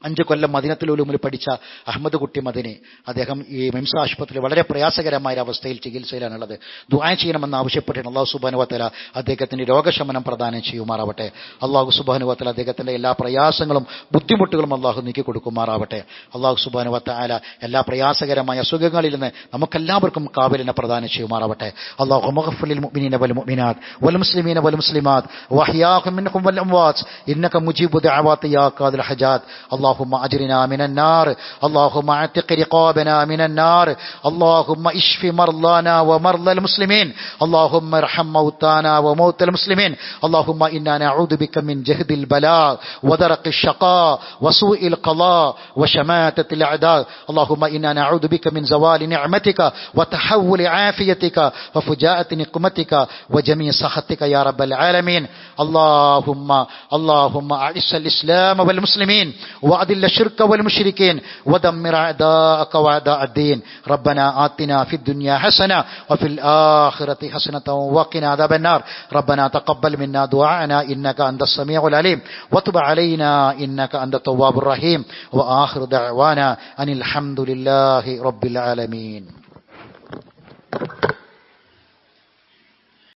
5 കൊല്ലം മദീനത്തുൽ ഉലൂമിൽ പഠിച്ച അഹമ്മദ് കുട്ടി മദനി, അദ്ദേഹം ഈ മിംസ് ആശുപത്രിയിൽ വളരെ പ്രയാസകരമായ അവസ്ഥയിൽ ചികിത്സയിലാണുള്ളത്. ദുആ ചെയ്യണമെന്ന് ആവശ്യപ്പെട്ടിട്ട് അല്ലാഹു സുബ്ഹാനഹു വ തആല അദ്ദേഹത്തിന് രോഗശമനം പ്രദാനം ചെയ്യുമാറാവട്ടെ. അല്ലാഹു സുബ്ഹാനഹു വ തആല അദ്ദേഹത്തിന്റെ എല്ലാ പ്രയാസങ്ങളും ബുദ്ധിമുട്ടുകളും അല്ലാഹു നീക്കി കൊടുക്കുമാറാവട്ടെ. അല്ലാഹു സുബ്ഹാനഹു വ തആല എല്ലാ പ്രയാസകരമായ അസുഖങ്ങളിൽ നിന്ന് നമുക്കെല്ലാവർക്കും കാവലിനെ പ്രദാനം ചെയ്യുമാറാവട്ടെ. അല്ലാഹു മഗ്ഫിർ ലിൽ മുഅ്മിനീന വൽ മുഅ്മിനാത്ത് വൽ മുസ്ലിമീന വൽ മുസ്ലിമാത്ത് വഅഹ്യാഹും മിൻഹും വൽ അംവാത്ത് ഇന്നക മുജീബു ദഅവാതി യാ ഖാദിൽ ഹജാത്ത്. اللهم أجرنا من النار، اللهم اعتق رقابنا من النار، اللهم اشف مرضانا ومرضى المسلمين، اللهم ارحم موتانا وموتى المسلمين، اللهم إنا نعوذ بك من جهد البلاء ودرك الشقاء وسوء القضاء وشماتة الأعداء، اللهم إنا نعوذ بك من زوال نعمتك وتحول عافيتك وفجاءة نقمتك وجميع سخطك يا رب العالمين. اللهم أعز الإسلام والمسلمين وأذل الشرك والمشركين ودمر أعداءك وأعداء الدين. ربنا آتنا في الدنيا حسنة وفي الآخرة حسنة وقنا عذاب النار. ربنا تقبل منا دعاءنا إنك أنت السميع العليم وتب علينا إنك أنت التواب الرحيم. وآخر دعوانا أن الحمد لله رب العالمين.